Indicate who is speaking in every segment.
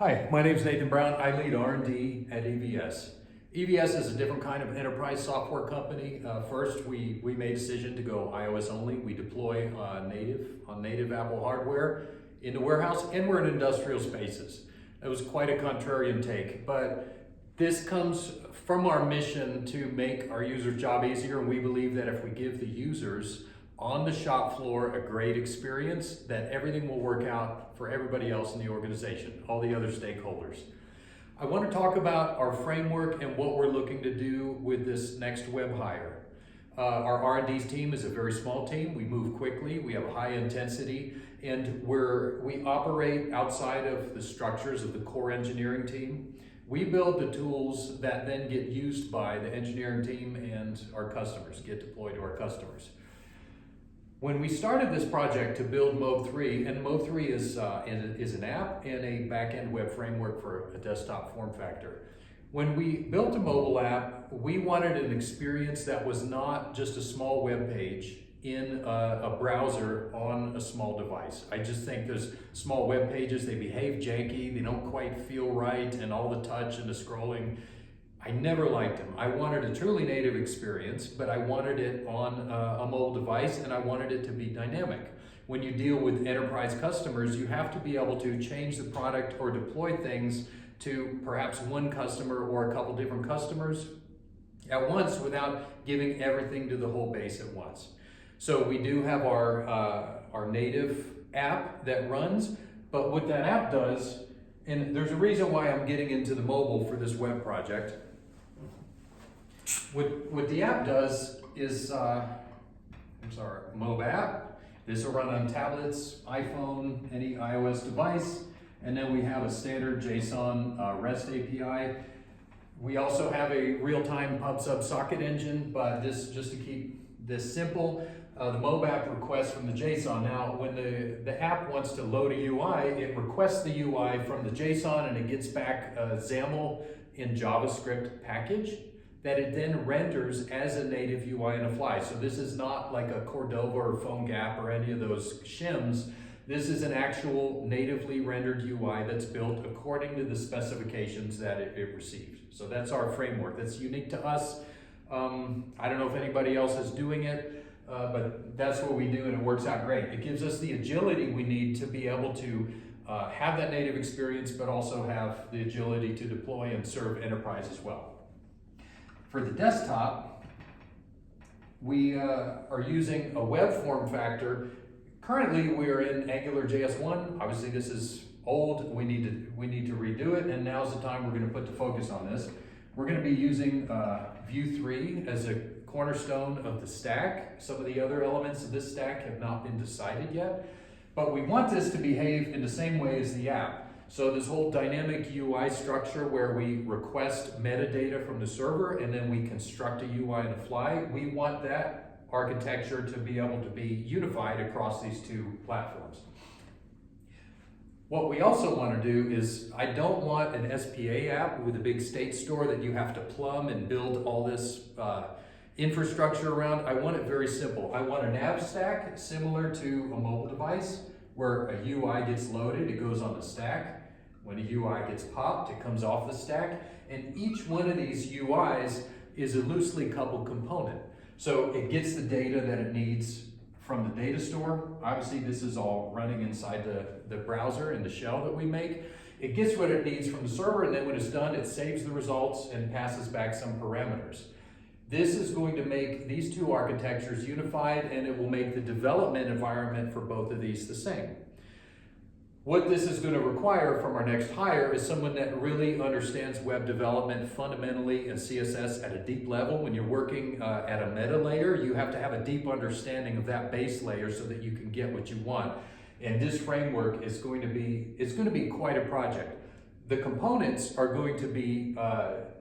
Speaker 1: Hi, my name is Nathan Brown. I lead R&D at EVS. EVS is a different kind of enterprise software company. First, we made a decision to go iOS only. We deploy on native Apple hardware in the warehouse, and we're in industrial spaces. It was quite a contrarian take, but this comes from our mission to make our users' job easier, and we believe that if we give the users on the shop floor a great experience, that everything will work out for everybody else in the organization, all the other stakeholders. I want to talk about our framework and what we're looking to do with this next web hire. Our R&D team is a very small team. We move quickly, we have a high intensity, and we operate outside of the structures of the core engineering team. We build the tools that then get used by the engineering team and our customers, get deployed to our customers. When we started this project to build mobe3, and mobe3 is an app and a back-end web framework for a desktop form factor. When we built a mobile app, we wanted an experience that was not just a small web page in a browser on a small device. I just think those small web pages, they behave janky, they don't quite feel right, and all the touch and the scrolling, I never liked them. I wanted a truly native experience, but I wanted it on a mobile device, and I wanted it to be dynamic. When you deal with enterprise customers, you have to be able to change the product or deploy things to perhaps one customer or a couple different customers at once without giving everything to the whole base at once. So we do have our native app that runs, but what that app does, and there's a reason why I'm getting into the mobile for this web project. What the app does is, mobe app. This will run on tablets, iPhone, any iOS device. And then we have a standard JSON REST API. We also have a real-time pub/sub socket engine, but this, just to keep this simple, the mobe app requests from the JSON. Now, when the app wants to load a UI, it requests the UI from the JSON, and it gets back a XAML in JavaScript package that it then renders as a native UI on the fly. So this is not like a Cordova or PhoneGap or any of those shims. This is an actual natively rendered UI that's built according to the specifications that it received. So that's our framework. That's unique to us. I don't know if anybody else is doing it, but that's what we do, and it works out great. It gives us the agility we need to be able to have that native experience, but also have the agility to deploy and serve enterprise as well. For the desktop, we are using a web form factor. Currently, we are in AngularJS 1. Obviously, this is old. We need to redo it, and now's the time we're going to put the focus on this. We're going to be using Vue 3 as a cornerstone of the stack. Some of the other elements of this stack have not been decided yet, but we want this to behave in the same way as the app. So this whole dynamic UI structure where we request metadata from the server and then we construct a UI on the fly, we want that architecture to be able to be unified across these two platforms. What we also want to do is, I don't want an SPA app with a big state store that you have to plumb and build all this infrastructure around. I want it very simple. I want a nav stack similar to a mobile device where a UI gets loaded, it goes on the stack. When a UI gets popped, it comes off the stack. And each one of these UIs is a loosely coupled component. So it gets the data that it needs from the data store. Obviously, this is all running inside the browser and the shell that we make. It gets what it needs from the server, and then when it's done, it saves the results and passes back some parameters. This is going to make these two architectures unified, and it will make the development environment for both of these the same. What this is going to require from our next hire is someone that really understands web development fundamentally and CSS at a deep level. When you're working at a meta layer, you have to have a deep understanding of that base layer so that you can get what you want. And this framework is going to be quite a project. The components are going to be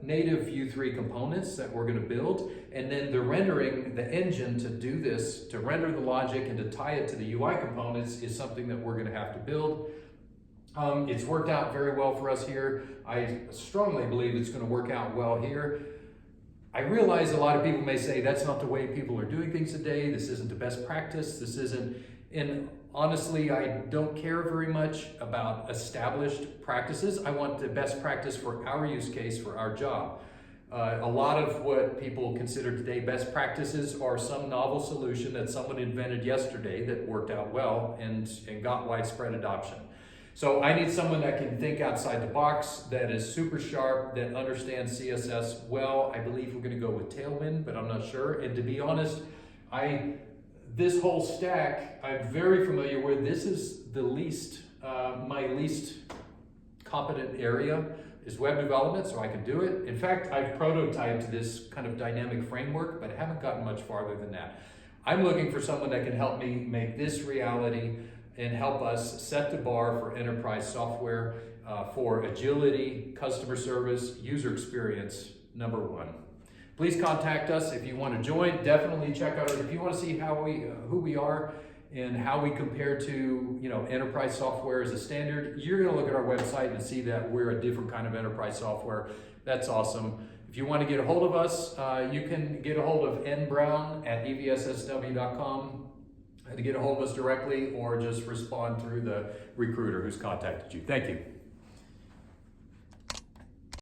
Speaker 1: native Vue 3 components that we're going to build, and then the rendering, the engine to do this, to render the logic and to tie it to the UI components is something that we're going to have to build. It's worked out very well for us here. I strongly believe it's going to work out well here. I realize a lot of people may say that's not the way people are doing things today. This isn't the best practice. This isn't, and Honestly, I don't care very much about established practices. I want the best practice for our use case, for our job. A lot of what people consider today best practices are some novel solution that someone invented yesterday that worked out well and got widespread adoption. So I need someone that can think outside the box, that is super sharp, that understands CSS well. I believe we're going to go with Tailwind, but I'm not sure. And to be honest, this whole stack, I'm very familiar with. This is the least, my least competent area is web development, so I can do it. In fact, I've prototyped this kind of dynamic framework, but haven't gotten much farther than that. I'm looking for someone that can help me make this reality and help us set the bar for enterprise software, for agility, customer service, user experience, #1. Please contact us if you want to join. Definitely check out, if you want to see who we are and how we compare to enterprise software as a standard, you're going to look at our website and see that we're a different kind of enterprise software. That's awesome. If you want to get a hold of us, you can get a hold of nbrown@evssw.com to get a hold of us directly, or just respond through the recruiter who's contacted you. Thank you.